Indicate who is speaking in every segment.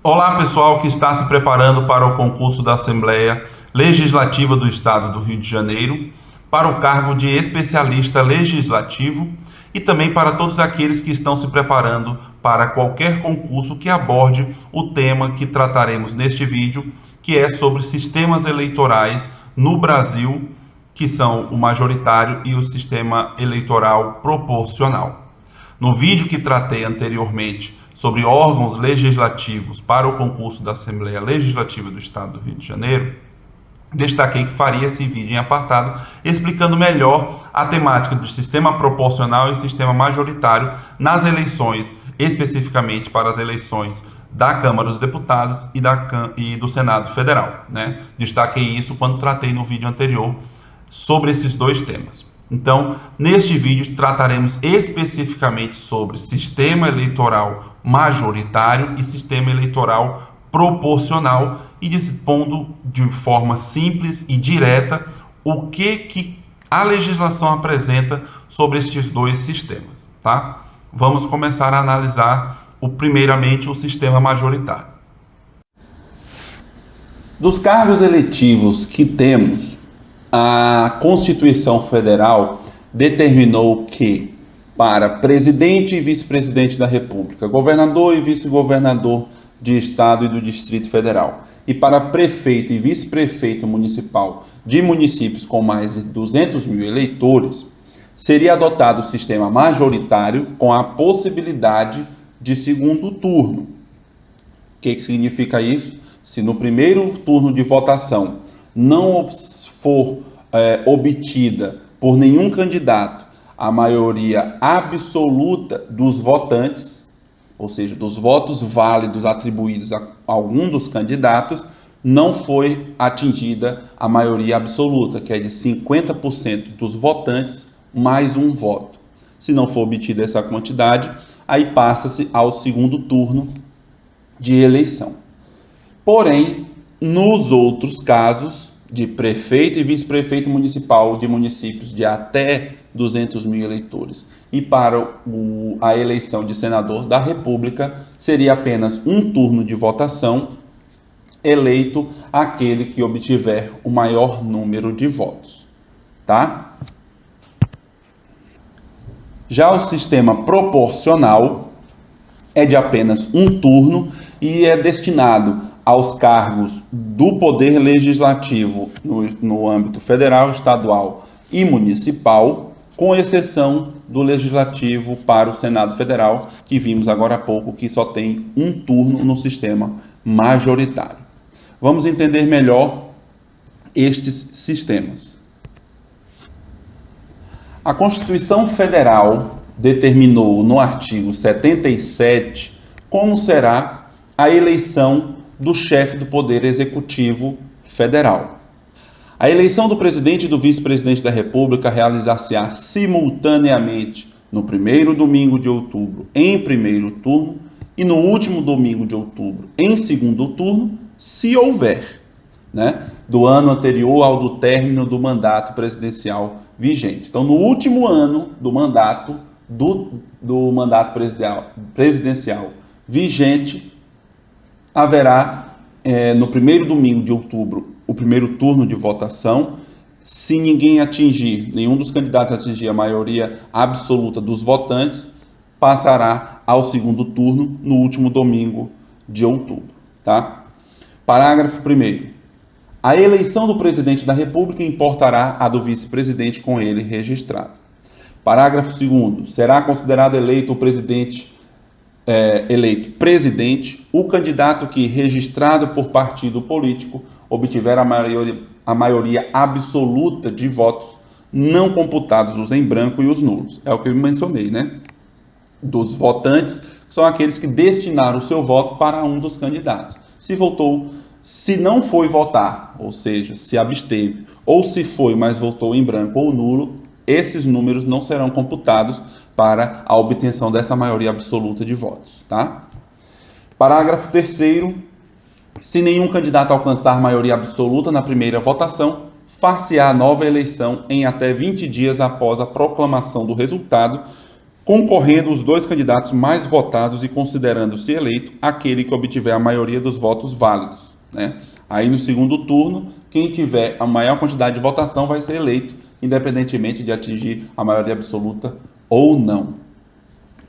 Speaker 1: Olá, pessoal que está se preparando para o concurso da Assembleia Legislativa do Estado do Rio de Janeiro, para o cargo de especialista legislativo e também para todos aqueles que estão se preparando para qualquer concurso que aborde o tema que trataremos neste vídeo, que é sobre sistemas eleitorais no Brasil, que são o majoritário e o sistema eleitoral proporcional. No vídeo que tratei anteriormente sobre órgãos legislativos para o concurso da Assembleia Legislativa do Estado do Rio de Janeiro, destaquei que faria esse vídeo em apartado explicando melhor a temática do sistema proporcional e sistema majoritário nas eleições, especificamente para as eleições da Câmara dos Deputados e do Senado Federal, né? Destaquei isso quando tratei no vídeo anterior sobre esses dois temas. Então, neste vídeo trataremos especificamente sobre sistema eleitoral majoritário e sistema eleitoral proporcional e expondo de forma simples e direta o que a legislação apresenta sobre estes dois sistemas, tá? Vamos começar a analisar primeiramente o sistema majoritário.
Speaker 2: Dos cargos eletivos que temos, a Constituição Federal determinou que para presidente e vice-presidente da República, governador e vice-governador de Estado e do Distrito Federal, e para prefeito e vice-prefeito municipal de municípios com mais de 200 mil eleitores, seria adotado o sistema majoritário com a possibilidade de segundo turno. O que significa isso? Se no primeiro turno de votação não for obtida por nenhum candidato a maioria absoluta dos votantes, ou seja, dos votos válidos atribuídos a algum dos candidatos, não foi atingida a maioria absoluta, que é de 50% dos votantes mais um voto. Se não for obtida essa quantidade, aí passa-se ao segundo turno de eleição. Porém, nos outros casos, de prefeito e vice-prefeito municipal de municípios de até 200 mil eleitores, e para a eleição de senador da República, seria apenas um turno de votação, eleito aquele que obtiver o maior número de votos, tá? Já o sistema proporcional é de apenas um turno e é destinado aos cargos do Poder Legislativo no âmbito federal, estadual e municipal, com exceção do Legislativo para o Senado Federal, que vimos agora há pouco que só tem um turno no sistema majoritário. Vamos entender melhor estes sistemas. A Constituição Federal determinou no artigo 77 como será a eleição do chefe do Poder Executivo Federal. A eleição do presidente e do vice-presidente da República realizar-se-á simultaneamente no primeiro domingo de outubro em primeiro turno e no último domingo de outubro em segundo turno, se houver, do ano anterior ao do término do mandato presidencial vigente. Então, no último ano do mandato presidencial vigente, haverá no primeiro domingo de outubro o primeiro turno de votação. Se nenhum dos candidatos atingir a maioria absoluta dos votantes, passará ao segundo turno no último domingo de outubro, tá? Parágrafo 1º. A eleição do presidente da República importará a do vice-presidente com ele registrado. Parágrafo 2º. Será considerado eleito o presidente o candidato que, registrado por partido político, obtiver a maioria absoluta de votos, não computados os em branco e os nulos. É o que eu mencionei, Dos votantes, são aqueles que destinaram o seu voto para um dos candidatos. Se não foi votar, ou seja, se absteve, ou se foi, mas votou em branco ou nulo, esses números não serão computados para a obtenção dessa maioria absoluta de votos, tá? Parágrafo 3º. Se nenhum candidato alcançar maioria absoluta na primeira votação, far-se-á nova eleição em até 20 dias após a proclamação do resultado, concorrendo os dois candidatos mais votados e considerando-se eleito aquele que obtiver a maioria dos votos válidos, né? Aí no segundo turno, quem tiver a maior quantidade de votação vai ser eleito, independentemente de atingir a maioria absoluta ou não.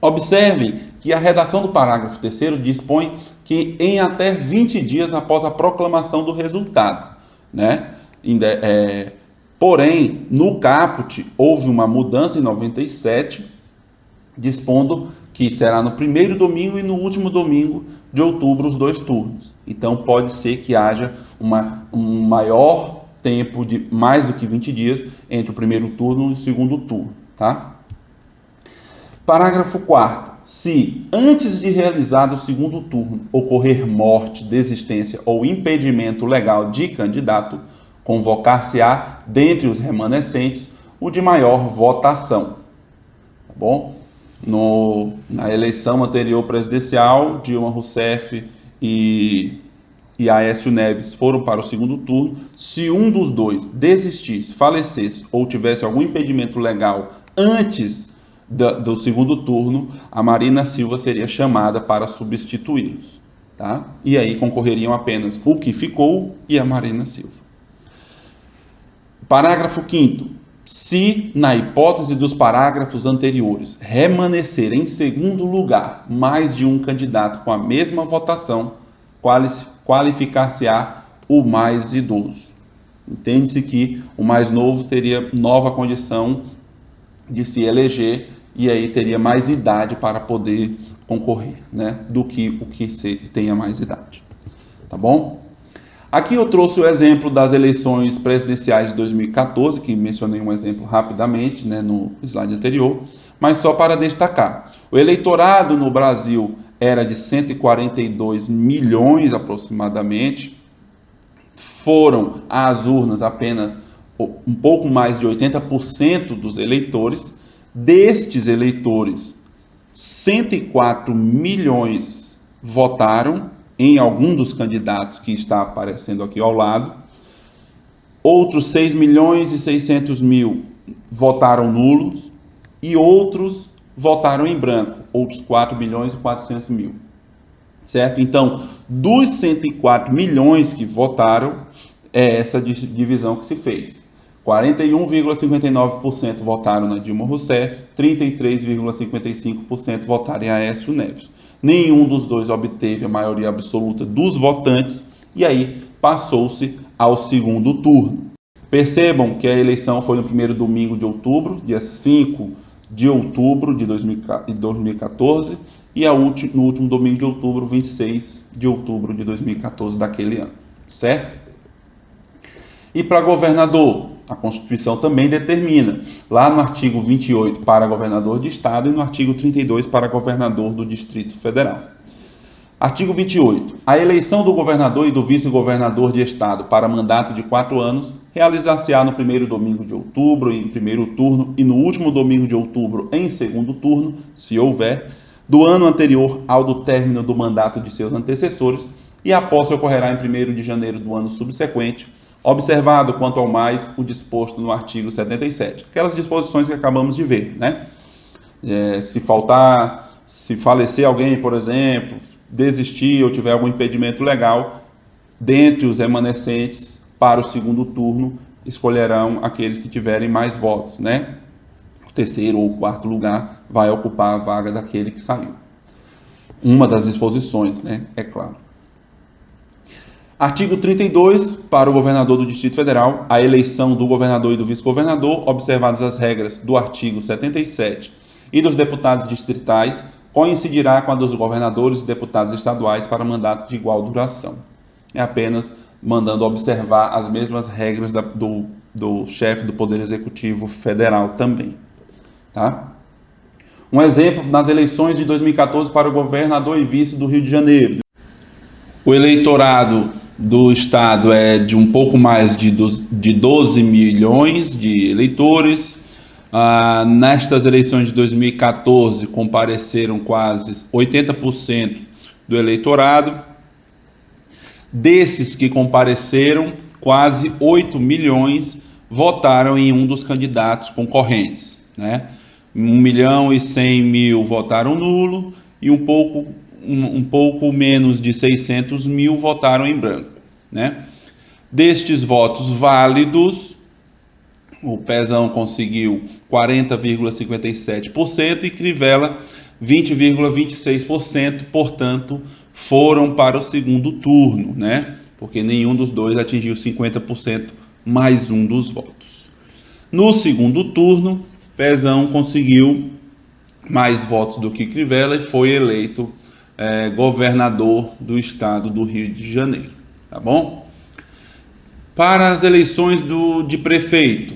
Speaker 2: Observem que a redação do parágrafo 3º dispõe que em até 20 dias após a proclamação do resultado, né? Porém, no caput houve uma mudança em 97, dispondo que será no primeiro domingo e no último domingo de outubro os dois turnos. Então pode ser que haja um maior tempo de mais do que 20 dias entre o primeiro turno e o segundo turno, tá? Parágrafo 4º. Se, antes de realizado o segundo turno, ocorrer morte, desistência ou impedimento legal de candidato, convocar-se-á, dentre os remanescentes, o de maior votação. Tá bom? Na eleição anterior presidencial, Dilma Rousseff e Aécio Neves foram para o segundo turno. Se um dos dois desistisse, falecesse ou tivesse algum impedimento legal antes do segundo turno, a Marina Silva seria chamada para substituí-los, tá? E aí concorreriam apenas o que ficou e a Marina Silva. Parágrafo 5º. Se, na hipótese dos parágrafos anteriores, remanescer em segundo lugar mais de um candidato com a mesma votação, qualificar-se-á o mais idoso. Entende-se que o mais novo teria nova condição de se eleger e aí teria mais idade para poder concorrer, né, do que o que tenha mais idade. Tá bom? Aqui eu trouxe o exemplo das eleições presidenciais de 2014, que mencionei um exemplo rapidamente, né, no slide anterior, mas só para destacar. O eleitorado no Brasil era de 142 milhões aproximadamente, foram às urnas apenas um pouco mais de 80% dos eleitores. Destes eleitores, 104 milhões votaram em algum dos candidatos que está aparecendo aqui ao lado. Outros 6 milhões e 600 mil votaram nulos e outros votaram em branco, outros 4 milhões e 400 mil. Certo? Então, dos 104 milhões que votaram, é essa divisão que se fez. 41,59% votaram na Dilma Rousseff, 33,55% votaram em Aécio Neves. Nenhum dos dois obteve a maioria absoluta dos votantes e aí passou-se ao segundo turno. Percebam que a eleição foi no primeiro domingo de outubro, dia 5 de outubro de 2014, e no último domingo de outubro, 26 de outubro de 2014 daquele ano, certo? E para governador, a Constituição também determina, lá no artigo 28 para governador de estado e no artigo 32 para governador do Distrito Federal. Artigo 28. A eleição do governador e do vice-governador de estado para mandato de 4 anos realizar-se-á no primeiro domingo de outubro em primeiro turno e no último domingo de outubro em segundo turno, se houver, do ano anterior ao do término do mandato de seus antecessores, e a posse ocorrerá em 1º de janeiro do ano subsequente, observado quanto ao mais o disposto no artigo 77. Aquelas disposições que acabamos de ver, né? Se falecer alguém, por exemplo, desistir ou tiver algum impedimento legal, dentre os remanescentes para o segundo turno, escolherão aqueles que tiverem mais votos, né? O terceiro ou quarto lugar vai ocupar a vaga daquele que saiu. Uma das disposições, né? É claro. Artigo 32, para o governador do Distrito Federal, a eleição do governador e do vice-governador, observadas as regras do artigo 77 e dos deputados distritais, coincidirá com a dos governadores e deputados estaduais para mandato de igual duração. É apenas mandando observar as mesmas regras do chefe do Poder Executivo Federal também. Tá? Um exemplo nas eleições de 2014 para o governador e vice do Rio de Janeiro. O eleitorado do estado é de um pouco mais de 12 milhões de eleitores. Nestas eleições de 2014 compareceram quase 80% do eleitorado. Desses que compareceram, quase 8 milhões votaram em um dos candidatos concorrentes, né? 1.100.000 votaram nulo e um pouco menos de 600.000 votaram em branco, né? Destes votos válidos, o Pezão conseguiu 40,57% e Crivella 20,26%, portanto, foram para o segundo turno, né? Porque nenhum dos dois atingiu 50% mais um dos votos. No segundo turno, Pezão conseguiu mais votos do que Crivella e foi eleito governador do estado do Rio de Janeiro, tá bom? Para as eleições de prefeito,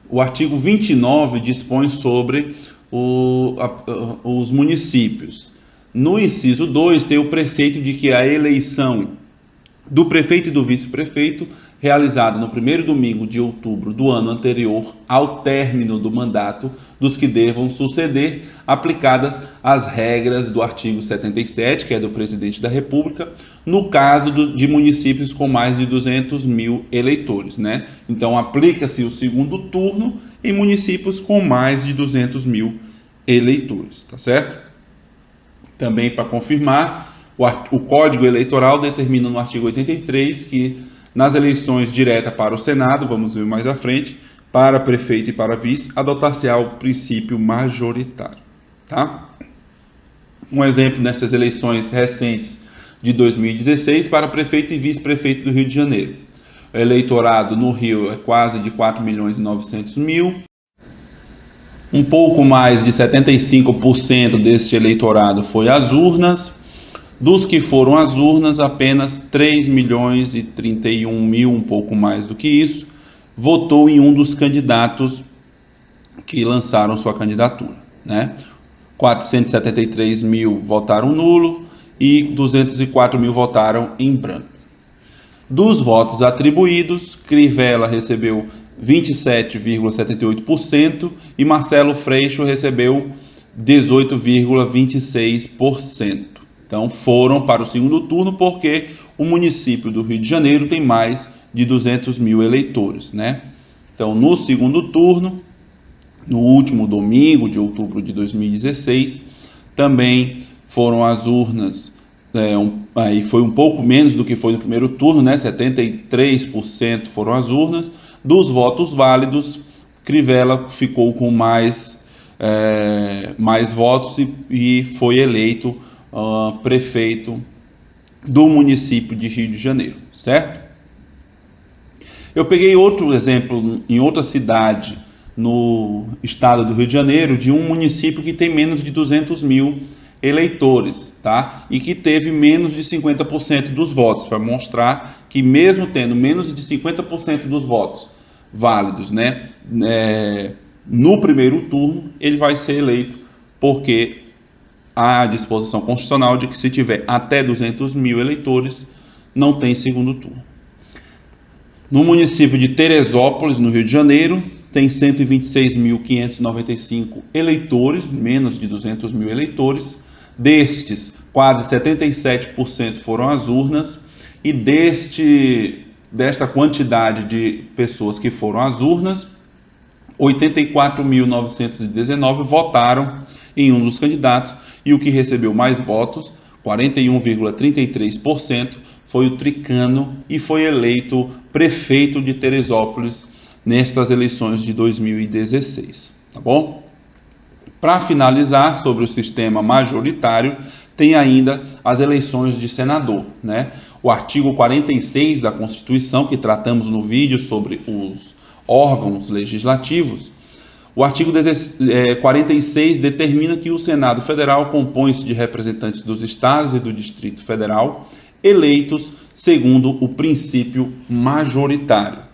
Speaker 2: o artigo 29 dispõe sobre os municípios. No inciso 2 tem o preceito de que a eleição do prefeito e do vice-prefeito, realizada no primeiro domingo de outubro do ano anterior ao término do mandato dos que devam suceder, aplicadas as regras do artigo 77, que é do presidente da República, no caso de municípios com mais de 200.000 eleitores, né? Então, aplica-se o segundo turno em municípios com mais de 200.000 eleitores, tá certo? Também, para confirmar, o Código Eleitoral determina no artigo 83 que nas eleições diretas para o Senado, vamos ver mais à frente, para prefeito e para vice, adotar-se-á o princípio majoritário, tá? Um exemplo nessas eleições recentes de 2016 para prefeito e vice-prefeito do Rio de Janeiro. O eleitorado no Rio é quase de 4.900.000. Um pouco mais de 75% deste eleitorado foi às urnas. Dos que foram às urnas, apenas 3.031.000, um pouco mais do que isso, votou em um dos candidatos que lançaram sua candidatura, né? 473.000 votaram nulo e 204.000 votaram em branco. Dos votos atribuídos, Crivella recebeu 27,78% e Marcelo Freixo recebeu 18,26%. Então, foram para o segundo turno porque o município do Rio de Janeiro tem mais de 200.000 eleitores, né? Então, no segundo turno, no último domingo de outubro de 2016, também foram às urnas, aí foi um pouco menos do que foi no primeiro turno, né? 73% foram às urnas. Dos votos válidos, Crivella ficou com mais votos e foi eleito prefeito do município de Rio de Janeiro, certo? Eu peguei outro exemplo em outra cidade no estado do Rio de Janeiro, de um município que tem menos de 200.000 eleitores, tá? E que teve menos de 50% dos votos, para mostrar que mesmo tendo menos de 50% dos votos válidos, né, no primeiro turno, ele vai ser eleito, porque há a disposição constitucional de que se tiver até 200.000 eleitores, não tem segundo turno. No município de Teresópolis, no Rio de Janeiro, tem 126.595 eleitores, menos de 200.000 eleitores. Destes, quase 77% foram às urnas, e desta quantidade de pessoas que foram às urnas, 84.919 votaram em um dos candidatos, e o que recebeu mais votos, 41,33%, foi o Tricano e foi eleito prefeito de Teresópolis nestas eleições de 2016, tá bom? Para finalizar sobre o sistema majoritário, tem ainda as eleições de senador, né? O artigo 46 da Constituição, que tratamos no vídeo sobre os órgãos legislativos, o artigo 46 determina que o Senado Federal compõe-se de representantes dos estados e do Distrito Federal, eleitos segundo o princípio majoritário.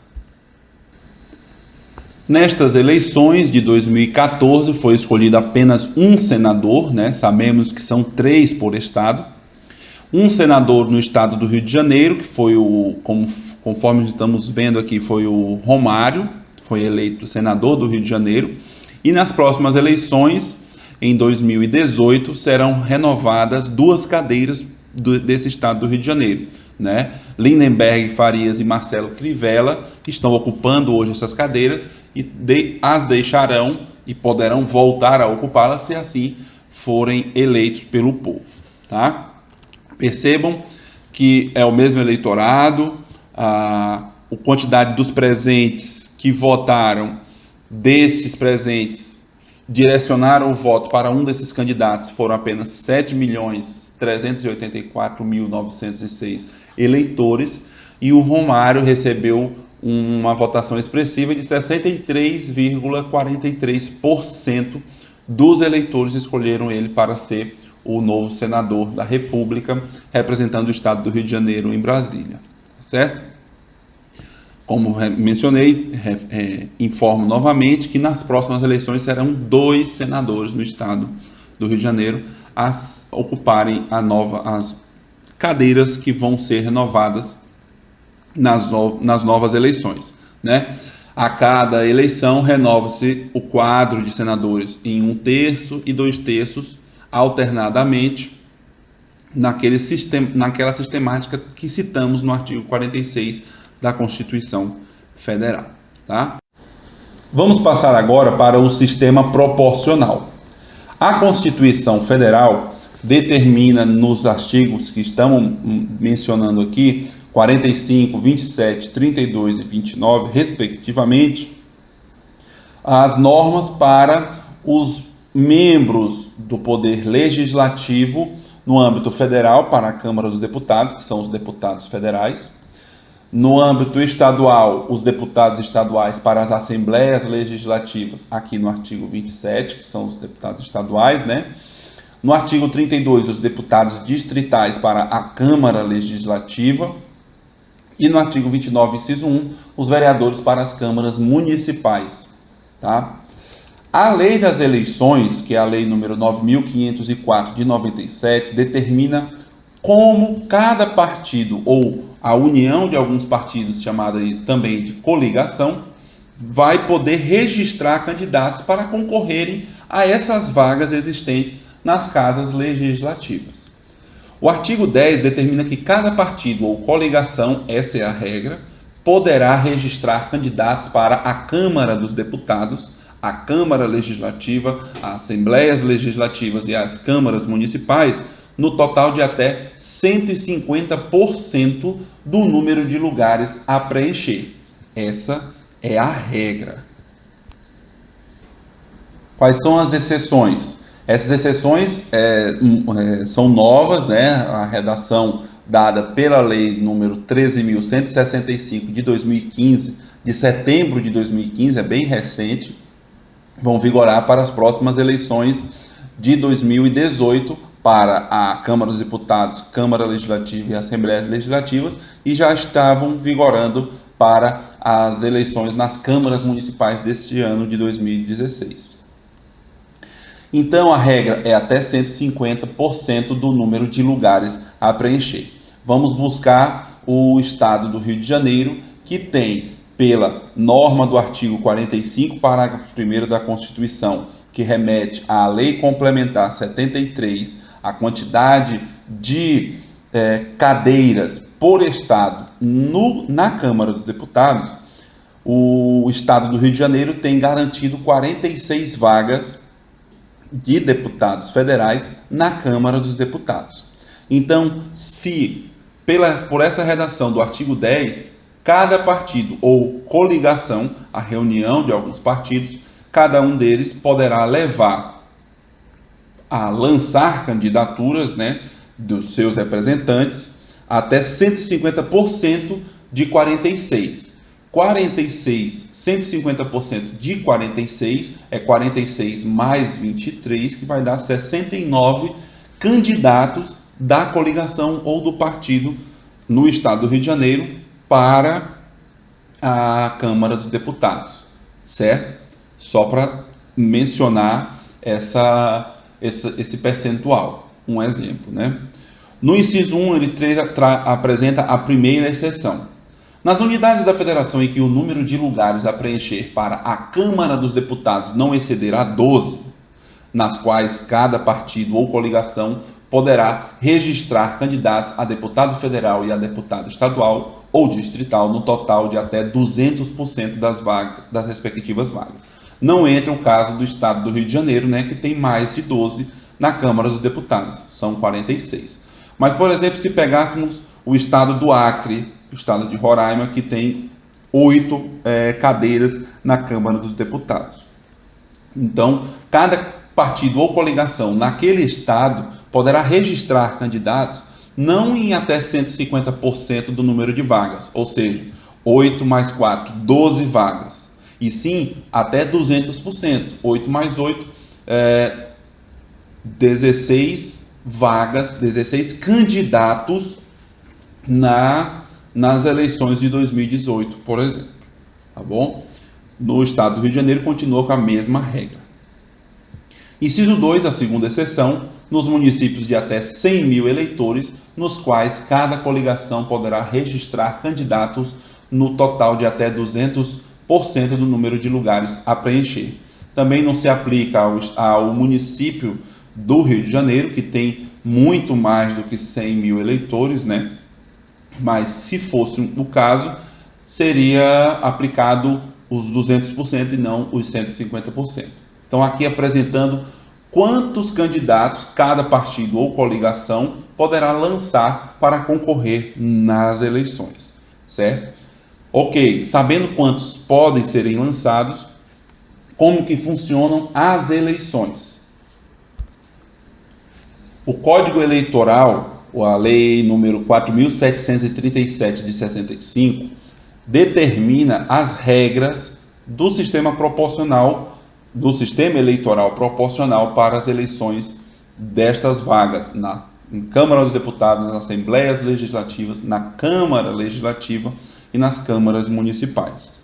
Speaker 2: Nestas eleições de 2014 foi escolhido apenas um senador, né? Sabemos que são 3 por estado. Um senador no estado do Rio de Janeiro, que foi conforme estamos vendo aqui, foi o Romário, foi eleito senador do Rio de Janeiro. E nas próximas eleições, em 2018, serão renovadas 2 cadeiras desse estado do Rio de Janeiro, né? Lindenberg Farias e Marcelo Crivella estão ocupando hoje essas cadeiras e as deixarão e poderão voltar a ocupá-la se assim forem eleitos pelo povo, tá? Percebam que é o mesmo eleitorado, a quantidade dos presentes que votaram, desses presentes, direcionaram o voto para um desses candidatos, foram apenas 7.384.906 eleitores, e o Romário recebeu uma votação expressiva de 63,43% dos eleitores escolheram ele para ser o novo senador da República, representando o estado do Rio de Janeiro em Brasília, certo? Como mencionei, informo novamente que nas próximas eleições serão 2 senadores no estado do Rio de Janeiro a ocuparem as cadeiras que vão ser renovadas nas novas eleições, né? A cada eleição renova-se o quadro de senadores em 1/3 e 2/3 alternadamente naquela sistemática que citamos no artigo 46 da Constituição Federal, tá? Vamos passar agora para o sistema proporcional. A Constituição Federal determina nos artigos que estamos mencionando aqui, 45, 27, 32 e 29, respectivamente, as normas para os membros do Poder Legislativo no âmbito federal, para a Câmara dos Deputados, que são os deputados federais. No âmbito estadual, os deputados estaduais para as Assembleias Legislativas, aqui no artigo 27, que são os deputados estaduais, né? No artigo 32, os deputados distritais para a Câmara Legislativa. E no artigo 29, inciso 1, os vereadores para as câmaras municipais, tá? A lei das eleições, que é a lei número 9.504 de 97, determina como cada partido ou a união de alguns partidos, chamada também de coligação, vai poder registrar candidatos para concorrerem a essas vagas existentes nas casas legislativas. O artigo 10 determina que cada partido ou coligação, essa é a regra, poderá registrar candidatos para a Câmara dos Deputados, a Câmara Legislativa, as Assembleias Legislativas e as câmaras municipais, no total de até 150% do número de lugares a preencher. Essa é a regra. Quais são as exceções? Essas exceções são novas, né? A redação dada pela lei número 13.165 de 2015, de setembro de 2015, é bem recente, vão vigorar para as próximas eleições de 2018 para a Câmara dos Deputados, Câmara Legislativa e Assembleias Legislativas, e já estavam vigorando para as eleições nas câmaras municipais deste ano de 2016. Então, a regra é até 150% do número de lugares a preencher. Vamos buscar o estado do Rio de Janeiro, que tem, pela norma do artigo 45, parágrafo 1º da Constituição, que remete à Lei Complementar 73, a quantidade de cadeiras por estado na Câmara dos Deputados, o estado do Rio de Janeiro tem garantido 46 vagas de deputados federais na Câmara dos Deputados. Então, se por essa redação do artigo 10, cada partido ou coligação, a reunião de alguns partidos, cada um deles poderá levar a lançar candidaturas, né, dos seus representantes até 150% de 46. 150% de 46 é 46 mais 23, que vai dar 69 candidatos da coligação ou do partido no estado do Rio de Janeiro para a Câmara dos Deputados, certo? Só para mencionar esse percentual, um exemplo, né? No inciso 1, ele apresenta a primeira exceção. Nas unidades da federação em que o número de lugares a preencher para a Câmara dos Deputados não exceder a 12, nas quais cada partido ou coligação poderá registrar candidatos a deputado federal e a deputado estadual ou distrital no total de até 200% das respectivas vagas. Não entra o caso do estado do Rio de Janeiro, né, que tem mais de 12 na Câmara dos Deputados, são 46. Mas, por exemplo, se pegássemos o estado do Acre, o estado de Roraima, que tem 8 cadeiras na Câmara dos Deputados. Então, cada partido ou coligação naquele estado poderá registrar candidatos não em até 150% do número de vagas, ou seja, 8 mais 4, 12 vagas, e sim até 200%, 8 mais 8, 16 vagas, 16 candidatos nas eleições de 2018, por exemplo, tá bom? No estado do Rio de Janeiro continua com a mesma regra. Inciso 2, a segunda exceção, nos municípios de até 100 mil eleitores, nos quais cada coligação poderá registrar candidatos no total de até 200% do número de lugares a preencher. Também não se aplica ao município do Rio de Janeiro, que tem muito mais do que 100 mil eleitores, né? Mas se fosse o caso, seria aplicado os 200% e não os 150%. Então, aqui apresentando quantos candidatos cada partido ou coligação poderá lançar para concorrer nas eleições, certo? Ok, sabendo quantos podem serem lançados, como que funcionam as eleições? O Código Eleitoral, a Lei número 4.737 de 65, determina as regras do sistema proporcional, do sistema eleitoral proporcional para as eleições destas vagas na Câmara dos Deputados, nas Assembleias Legislativas, na Câmara Legislativa e nas câmaras municipais.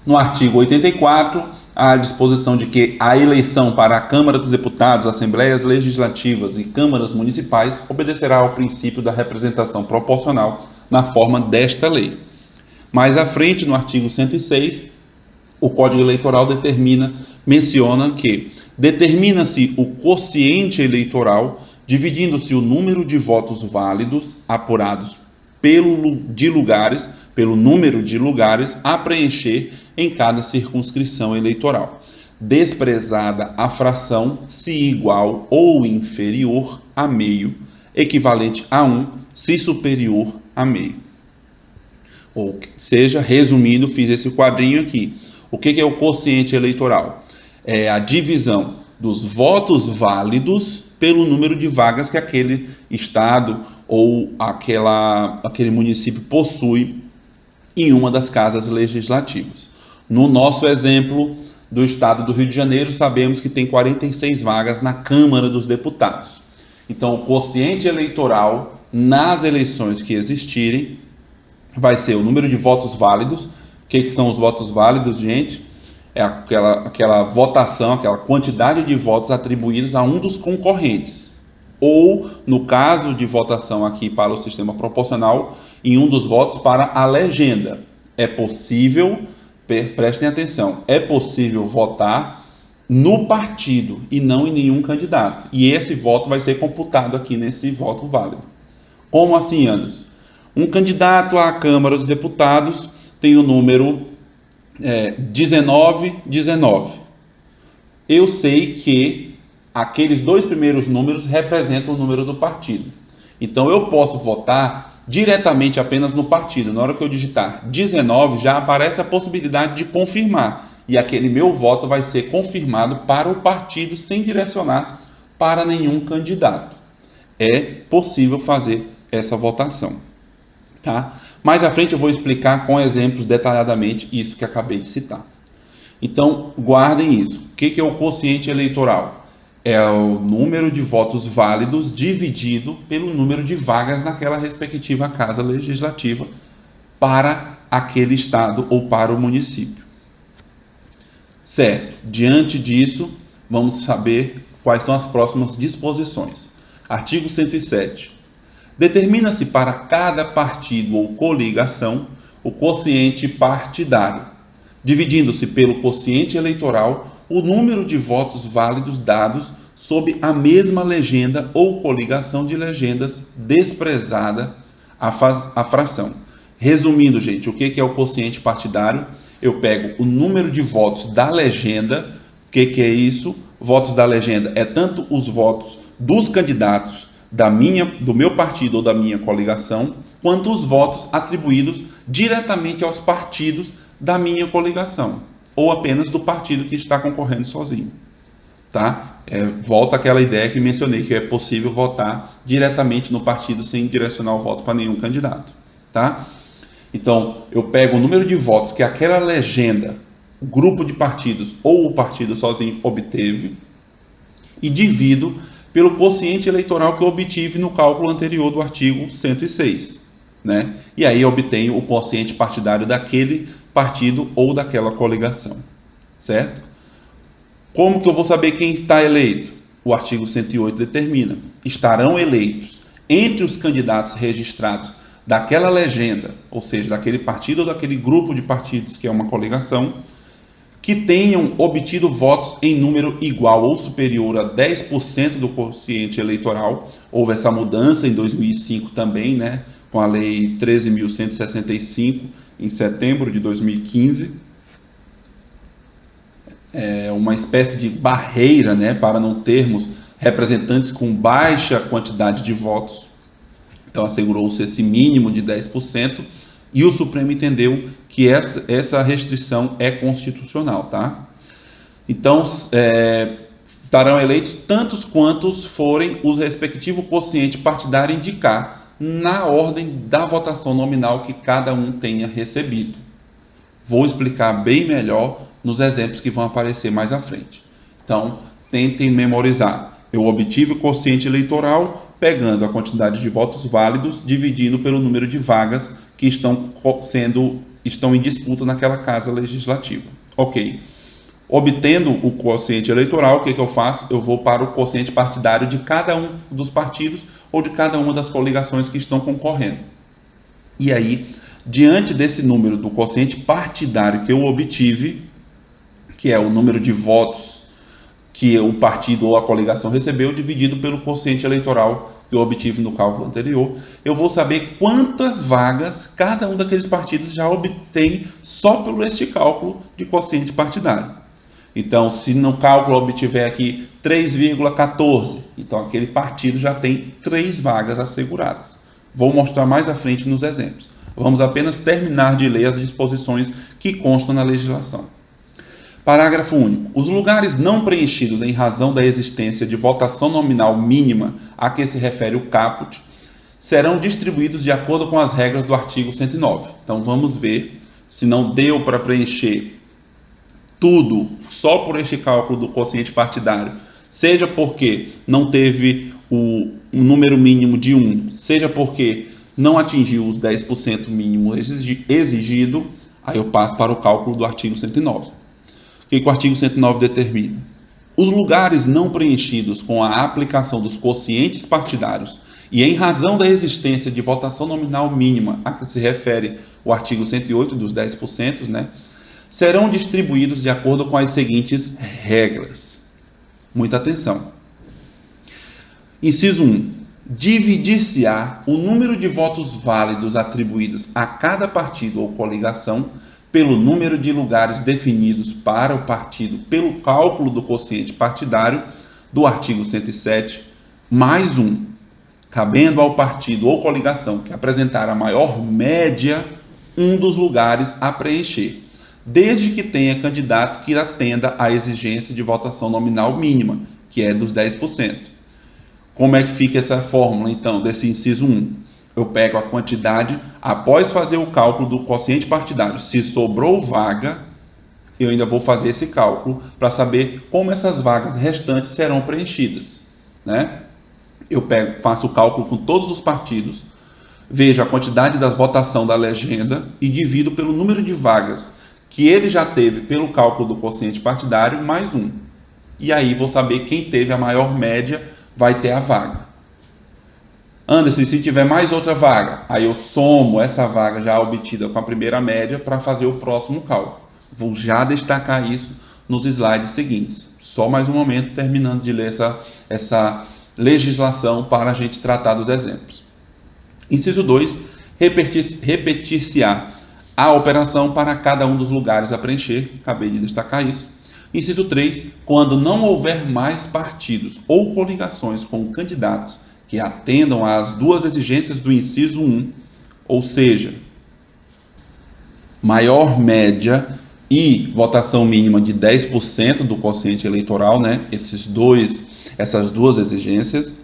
Speaker 2: No artigo 84, há a disposição de que a eleição para a Câmara dos Deputados, Assembleias Legislativas e câmaras municipais obedecerá ao princípio da representação proporcional na forma desta lei. Mais à frente, no artigo 106, o Código Eleitoral menciona que determina-se o quociente eleitoral, dividindo-se o número de votos válidos apurados pelo número de lugares a preencher em cada circunscrição eleitoral, desprezada a fração se igual ou inferior a meio, equivalente a 1, se superior a meio. Ou seja, resumindo, fiz esse quadrinho aqui. O que é o quociente eleitoral? É a divisão dos votos válidos pelo número de vagas que aquele estado ou aquele município possui em uma das casas legislativas. No nosso exemplo do estado do Rio de Janeiro, sabemos que tem 46 vagas na Câmara dos Deputados. Então, o quociente eleitoral nas eleições que existirem vai ser o número de votos válidos. O que são os votos válidos, gente? É aquela votação, aquela quantidade de votos atribuídos a um dos concorrentes. Ou, no caso de votação aqui para o sistema proporcional, em um dos votos para a legenda. É possível, prestem atenção, é possível votar no partido e não em nenhum candidato. E esse voto vai ser computado aqui nesse voto válido. Como assim, Anderson? Um candidato à Câmara dos Deputados tem o número 1919. Eu sei que aqueles dois primeiros números representam o número do partido. Então, eu posso votar diretamente apenas no partido. Na hora que eu digitar 19, já aparece a possibilidade de confirmar. E aquele meu voto vai ser confirmado para o partido sem direcionar para nenhum candidato. É possível fazer essa votação. Tá? Mais à frente eu vou explicar com exemplos detalhadamente isso que acabei de citar. Então, guardem isso. O que é o quociente eleitoral? É o número de votos válidos dividido pelo número de vagas naquela respectiva casa legislativa para aquele estado ou para o município. Certo. Diante disso, vamos saber quais são as próximas disposições. Artigo 107. Determina-se para cada partido ou coligação o quociente partidário, dividindo-se pelo quociente eleitoral o número de votos válidos dados sob a mesma legenda ou coligação de legendas, desprezada a fração. Resumindo, gente, o que é o quociente partidário? Eu pego o número de votos da legenda. O que é isso? Votos da legenda é tanto os votos dos candidatos do meu partido ou da minha coligação, quanto os votos atribuídos diretamente aos partidos da minha coligação, ou apenas do partido que está concorrendo sozinho. Tá? Volta àquela ideia que mencionei, que é possível votar diretamente no partido sem direcionar o voto para nenhum candidato. Tá? Então, eu pego o número de votos que aquela legenda, o grupo de partidos ou o partido sozinho obteve e divido pelo quociente eleitoral que eu obtive no cálculo anterior do artigo 106. Né? E aí eu obtenho o quociente partidário daquele partido ou daquela coligação. Certo? Como que eu vou saber quem está eleito? O artigo 108 determina: estarão eleitos entre os candidatos registrados daquela legenda, ou seja, daquele partido ou daquele grupo de partidos que é uma coligação, que tenham obtido votos em número igual ou superior a 10% do quociente eleitoral. Houve essa mudança em 2005 também, né, com a Lei 13.165, em setembro de 2015. É uma espécie de barreira, né, para não termos representantes com baixa quantidade de votos. Então, assegurou-se esse mínimo de 10%. E o Supremo entendeu que essa restrição é constitucional, tá? Então, estarão eleitos tantos quantos forem os respectivos quocientes partidários indicar na ordem da votação nominal que cada um tenha recebido. Vou explicar bem melhor nos exemplos que vão aparecer mais à frente. Então, tentem memorizar. Eu obtive o quociente eleitoral pegando a quantidade de votos válidos, dividindo pelo número de vagas que estão em disputa naquela casa legislativa. Ok. Obtendo o quociente eleitoral, o que eu faço? Eu vou para o quociente partidário de cada um dos partidos ou de cada uma das coligações que estão concorrendo. E aí, diante desse número do quociente partidário que eu obtive, que é o número de votos que o partido ou a coligação recebeu, dividido pelo quociente eleitoral que eu obtive no cálculo anterior, eu vou saber quantas vagas cada um daqueles partidos já obtém só por este cálculo de quociente partidário. Então, se no cálculo eu obtiver aqui 3,14, então aquele partido já tem 3 vagas asseguradas. Vou mostrar mais à frente nos exemplos. Vamos apenas terminar de ler as disposições que constam na legislação. Parágrafo único. Os lugares não preenchidos em razão da existência de votação nominal mínima a que se refere o caput serão distribuídos de acordo com as regras do artigo 109. Então vamos ver se não deu para preencher tudo só por este cálculo do quociente partidário, seja porque não teve o número mínimo de 1, seja porque não atingiu os 10% mínimo exigido, aí eu passo para o cálculo do artigo 109. O que o artigo 109 determina? Os lugares não preenchidos com a aplicação dos quocientes partidários e em razão da existência de votação nominal mínima a que se refere o artigo 108 dos 10%, né, serão distribuídos de acordo com as seguintes regras. Muita atenção. Inciso 1. Dividir-se-á o número de votos válidos atribuídos a cada partido ou coligação pelo número de lugares definidos para o partido pelo cálculo do quociente partidário do artigo 107, mais 1, cabendo ao partido ou coligação que apresentar a maior média um dos lugares a preencher, desde que tenha candidato que atenda à exigência de votação nominal mínima, que é dos 10%. Como é que fica essa fórmula, então, desse inciso 1? Eu pego a quantidade, após fazer o cálculo do quociente partidário, se sobrou vaga, eu ainda vou fazer esse cálculo para saber como essas vagas restantes serão preenchidas, né? Eu faço o cálculo com todos os partidos, vejo a quantidade das votações da legenda e divido pelo número de vagas que ele já teve pelo cálculo do quociente partidário, mais 1. E aí vou saber quem teve a maior média vai ter a vaga. Anderson, e se tiver mais outra vaga? Aí eu somo essa vaga já obtida com a primeira média para fazer o próximo cálculo. Vou já destacar isso nos slides seguintes. Só mais um momento, terminando de ler essa legislação para a gente tratar dos exemplos. Inciso 2. Repetir-se-á a operação para cada um dos lugares a preencher, acabei de destacar isso. Inciso 3, quando não houver mais partidos ou coligações com candidatos que atendam às duas exigências do inciso 1, ou seja, maior média e votação mínima de 10% do quociente eleitoral, né? Essas duas exigências,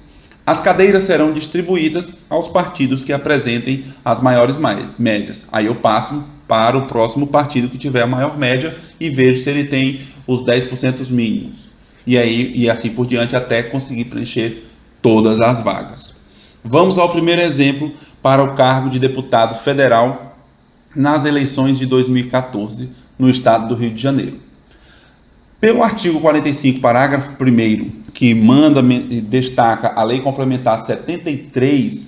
Speaker 2: as cadeiras serão distribuídas aos partidos que apresentem as maiores médias. Aí eu passo para o próximo partido que tiver a maior média e vejo se ele tem os 10% mínimos. E assim por diante até conseguir preencher todas as vagas. Vamos ao primeiro exemplo para o cargo de deputado federal nas eleições de 2014 no estado do Rio de Janeiro. Pelo artigo 45, parágrafo 1º, que destaca a Lei Complementar 73,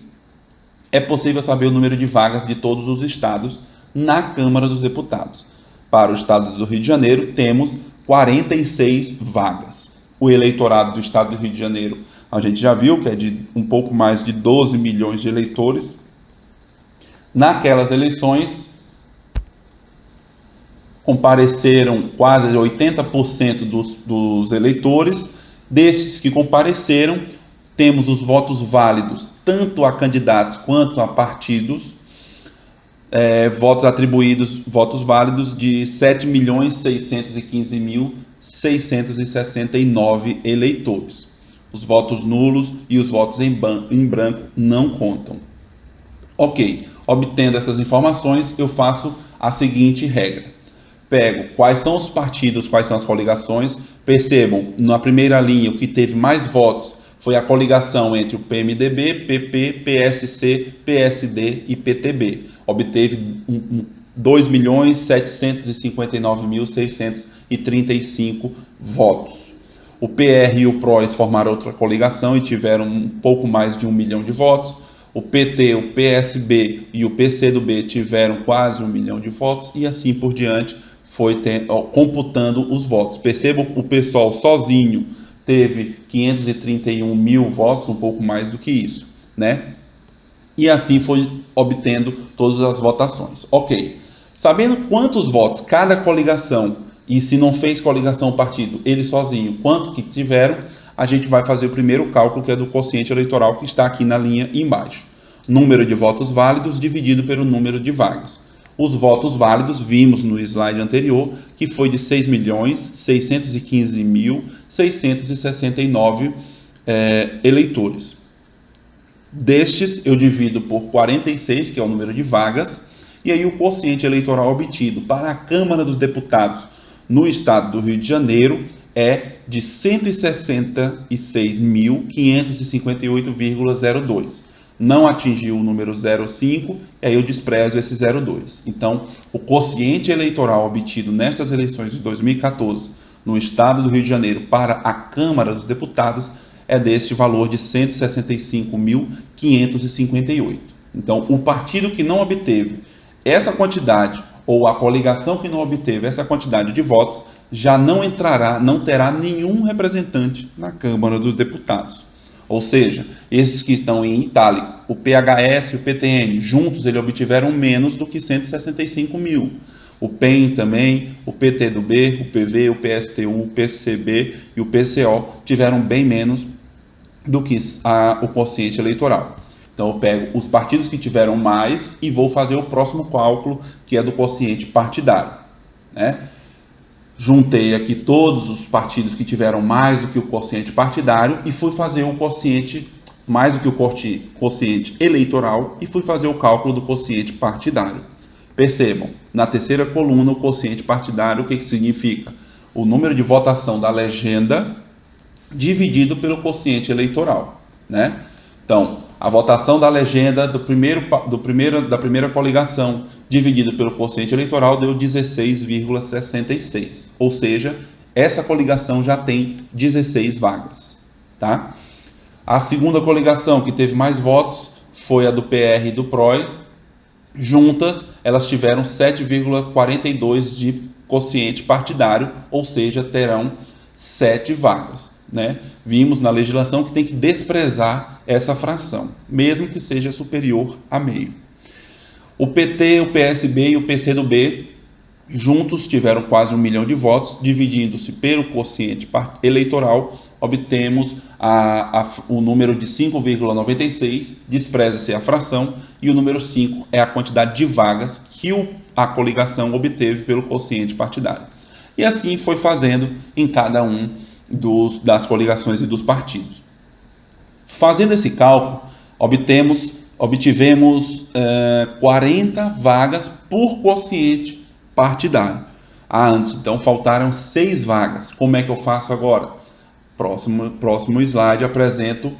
Speaker 2: é possível saber o número de vagas de todos os estados na Câmara dos Deputados. Para o estado do Rio de Janeiro, temos 46 vagas. O eleitorado do estado do Rio de Janeiro, a gente já viu que é de um pouco mais de 12 milhões de eleitores. Naquelas eleições, compareceram quase 80% dos eleitores. Desses que compareceram, temos os votos válidos, tanto a candidatos quanto a partidos, votos atribuídos, votos válidos de 7.615.669 eleitores. Os votos nulos e os votos em branco não contam. Ok, obtendo essas informações, eu faço a seguinte regra. Pego quais são os partidos, quais são as coligações. Percebam, na primeira linha, o que teve mais votos foi a coligação entre o PMDB, PP, PSC, PSD e PTB. Obteve 2.759.635 votos. O PR e o PROS formaram outra coligação e tiveram um pouco mais de 1 milhão de votos. O PT, o PSB e o PCdoB tiveram quase 1 milhão de votos e assim por diante foi computando os votos. Percebam, o pessoal sozinho teve 531 mil votos, um pouco mais do que isso, né? E assim foi obtendo todas as votações. Ok, sabendo quantos votos cada coligação, e se não fez coligação o partido, ele sozinho, quanto que tiveram, a gente vai fazer o primeiro cálculo, que é do quociente eleitoral, que está aqui na linha embaixo. Número de votos válidos dividido pelo número de vagas. Os votos válidos, vimos no slide anterior, que foi de 6.615.669 eleitores. Destes, eu divido por 46, que é o número de vagas, e aí o quociente eleitoral obtido para a Câmara dos Deputados no estado do Rio de Janeiro é de 166.558,02. Não atingiu o número 0,5, e aí eu desprezo esse 0,2. Então, o quociente eleitoral obtido nestas eleições de 2014 no estado do Rio de Janeiro para a Câmara dos Deputados é deste valor de 165.558. Então, o partido que não obteve essa quantidade, ou a coligação que não obteve essa quantidade de votos, já não entrará, não terá nenhum representante na Câmara dos Deputados. Ou seja, esses que estão em itálico, o PHS e o PTN, juntos eles obtiveram menos do que 165 mil. O PEN também, o PTdoB, o PV, o PSTU, o PCB e o PCO tiveram bem menos do que o quociente eleitoral. Então eu pego os partidos que tiveram mais e vou fazer o próximo cálculo, que é do quociente partidário, né? Juntei aqui todos os partidos que tiveram mais do que o quociente partidário e fui fazer o quociente mais do que o quociente eleitoral e fui fazer o cálculo do quociente partidário. Percebam, na terceira coluna, o quociente partidário, o que significa? O número de votação da legenda dividido pelo quociente eleitoral, né? Então, a votação da legenda da primeira coligação dividido pelo quociente eleitoral deu 16,66. Ou seja, essa coligação já tem 16 vagas, tá? A segunda coligação que teve mais votos foi a do PR e do PROS. Juntas, elas tiveram 7,42 de quociente partidário, ou seja, terão 7 vagas, né? Vimos na legislação que tem que desprezar essa fração, mesmo que seja superior a meio. O PT, o PSB e o PCdoB juntos tiveram quase 1 milhão de votos, dividindo-se pelo quociente eleitoral, obtemos o número de 5,96, despreza-se a fração, e o número 5 é a quantidade de vagas que a coligação obteve pelo quociente partidário. E assim foi fazendo em cada um das coligações e dos partidos. Fazendo esse cálculo, obtivemos 40 vagas por quociente partidário. Antes, então, faltaram 6 vagas. Como é que eu faço agora? Próximo slide, apresento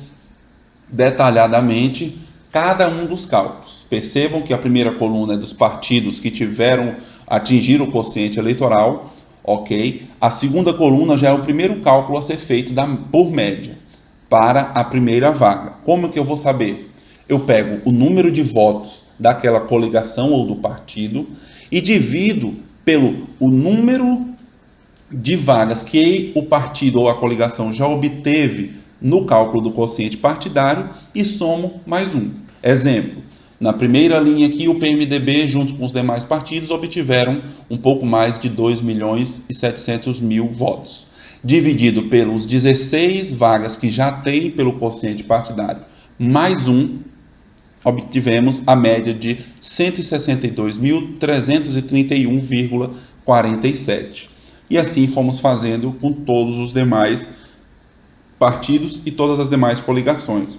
Speaker 2: detalhadamente cada um dos cálculos. Percebam que a primeira coluna é dos partidos que atingiram o quociente eleitoral, ok? A segunda coluna já é o primeiro cálculo a ser feito por média para a primeira vaga. Como que eu vou saber? Eu pego o número de votos daquela coligação ou do partido e divido pelo o número de vagas que o partido ou a coligação já obteve no cálculo do quociente partidário e somo mais um. Exemplo, na primeira linha aqui, o PMDB, junto com os demais partidos, obtiveram um pouco mais de 2.700.000 votos. Dividido pelos 16 vagas que já tem pelo quociente partidário, mais um, obtivemos a média de 162.331,47. E assim fomos fazendo com todos os demais partidos e todas as demais coligações.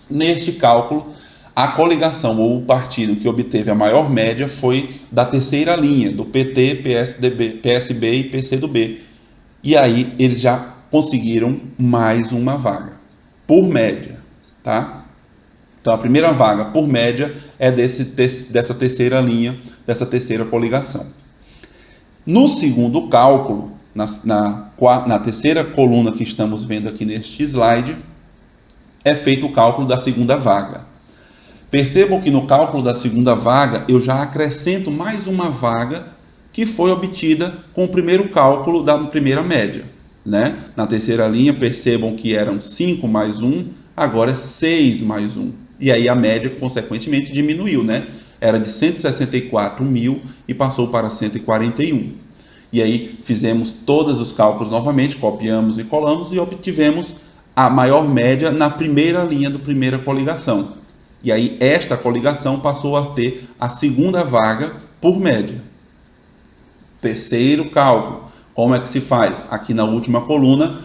Speaker 2: Neste cálculo, a coligação ou o partido que obteve a maior média foi da terceira linha, do PT, PSB e PCdoB. E aí eles já conseguiram mais uma vaga, por média, tá? Então, a primeira vaga, por média, é dessa terceira linha, dessa terceira coligação. No segundo cálculo, na terceira coluna que estamos vendo aqui neste slide, é feito o cálculo da segunda vaga. Percebam que no cálculo da segunda vaga, eu já acrescento mais uma vaga que foi obtida com o primeiro cálculo da primeira média, né? Na terceira linha, percebam que eram 5 mais 1, agora é 6 mais 1. E aí a média, consequentemente, diminuiu, né? Era de 164.000 e passou para 141. E aí fizemos todos os cálculos novamente, copiamos e colamos e obtivemos a maior média na primeira linha da primeira coligação. E aí esta coligação passou a ter a segunda vaga por média. Terceiro cálculo. Como é que se faz? Aqui na última coluna,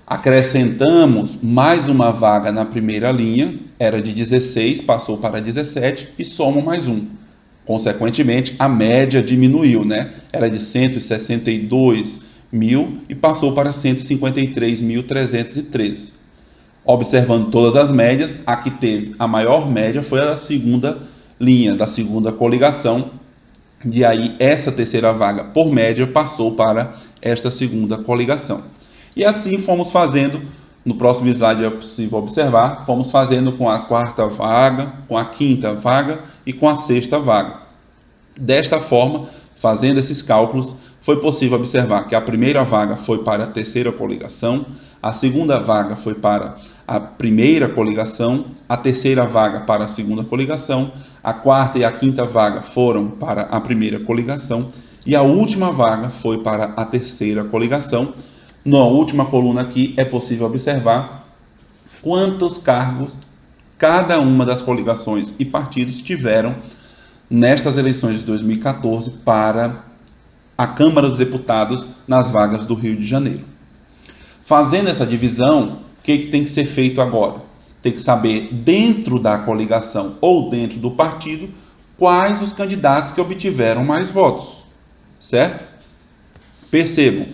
Speaker 2: acrescentamos mais uma vaga na primeira linha, era de 16, passou para 17 e somo mais um. Consequentemente, a média diminuiu, né? Era de 162.000 e passou para 153.313. Observando todas as médias, a que teve a maior média foi a segunda linha, da segunda coligação. E aí, essa terceira vaga, por média, passou para esta segunda coligação. E assim fomos fazendo, no próximo slide é possível observar, fomos fazendo com a quarta vaga, com a quinta vaga e com a sexta vaga. Desta forma, fazendo esses cálculos, foi possível observar que a primeira vaga foi para a terceira coligação, a segunda vaga foi para a primeira coligação, a terceira vaga para a segunda coligação, a quarta e a quinta vaga foram para a primeira coligação e a última vaga foi para a terceira coligação. Na última coluna aqui é possível observar quantos cargos cada uma das coligações e partidos tiveram nestas eleições de 2014 para a Câmara dos Deputados nas vagas do Rio de Janeiro. Fazendo essa divisão, o que tem que ser feito agora? Tem que saber, dentro da coligação ou dentro do partido, quais os candidatos que obtiveram mais votos, certo? Percebam,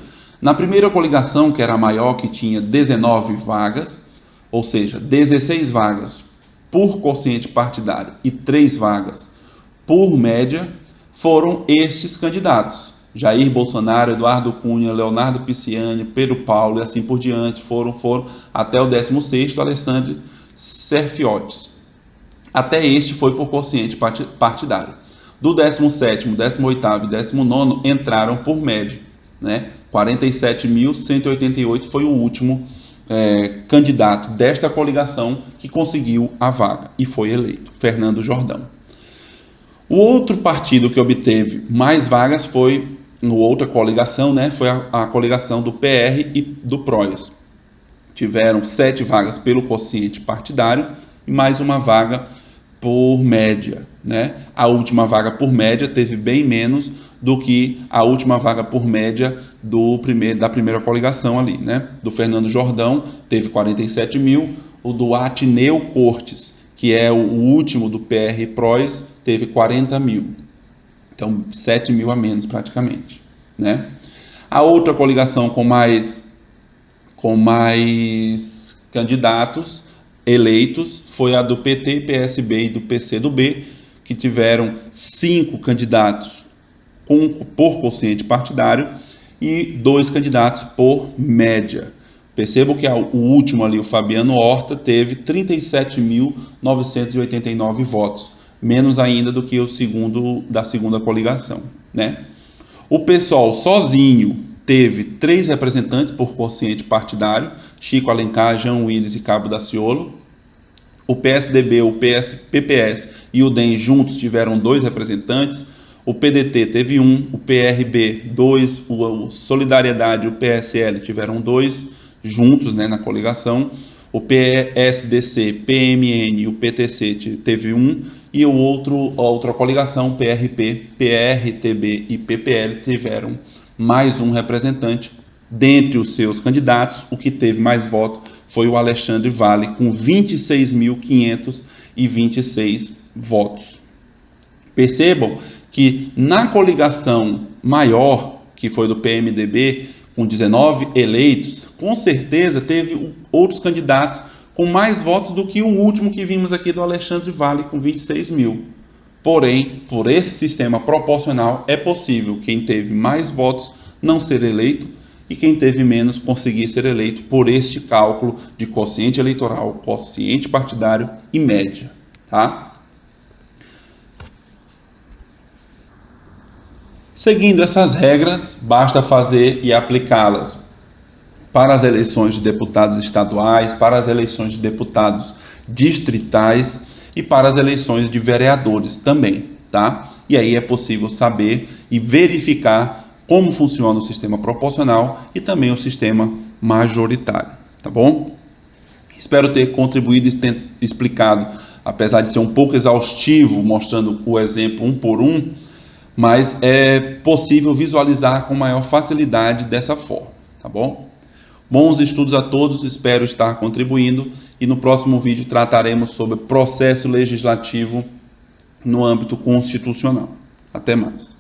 Speaker 2: na primeira coligação, que era a maior, que tinha 19 vagas, ou seja, 16 vagas por quociente partidário e 3 vagas por média, foram estes candidatos. Jair Bolsonaro, Eduardo Cunha, Leonardo Pisciani, Pedro Paulo e assim por diante, foram até o 16º, Alessandro Serfiotis. Até este foi por quociente partidário. Do 17º, 18º e 19º entraram por média, né? 47.188 foi o último candidato desta coligação que conseguiu a vaga e foi eleito, Fernando Jordão. O outro partido que obteve mais vagas foi, no outra coligação, né, foi a coligação do PR e do PROS. Tiveram 7 vagas pelo quociente partidário e mais uma vaga por média, né? A última vaga por média teve bem menos do que a última vaga por média da primeira coligação ali, né? Do Fernando Jordão teve 47 mil, o do Atineu Cortes, que é o último do PR e PROS, teve 40 mil. Então, 7 mil a menos praticamente, né? A outra coligação com mais candidatos eleitos foi a do PT, PSB e do PCdoB, que tiveram 5 candidatos por quociente partidário e 2 candidatos por média. Percebo que o último ali, o Fabiano Horta, teve 37.989 votos, menos ainda do que o segundo da segunda coligação, né? O PSOL sozinho teve 3 representantes por quociente partidário, Chico Alencar, Jean Willis e Cabo Daciolo. O PSDB, o PPS e o DEM juntos tiveram 2 representantes. O PDT teve 1, o PRB 2, o Solidariedade e o PSL tiveram 2 juntos, né, na coligação. O PSDC, PMN e o PTC teve 1 e a outra coligação, PRP, PRTB e PPL tiveram mais um representante. Dentre os seus candidatos, o que teve mais voto foi o Alexandre Vale, com 26.526 votos. Percebam que na coligação maior, que foi do PMDB, com 19 eleitos, com certeza teve outros candidatos com mais votos do que o último que vimos aqui do Alexandre Vale, com 26 mil. Porém, por esse sistema proporcional, é possível quem teve mais votos não ser eleito e quem teve menos conseguir ser eleito por este cálculo de quociente eleitoral, quociente partidário e média, tá? Seguindo essas regras, basta fazer e aplicá-las para as eleições de deputados estaduais, para as eleições de deputados distritais e para as eleições de vereadores também, tá? E aí é possível saber e verificar como funciona o sistema proporcional e também o sistema majoritário, tá bom? Espero ter contribuído e ter explicado, apesar de ser um pouco exaustivo, mostrando o exemplo um por um, mas é possível visualizar com maior facilidade dessa forma, tá bom? Bons estudos a todos, espero estar contribuindo e no próximo vídeo trataremos sobre processo legislativo no âmbito constitucional. Até mais.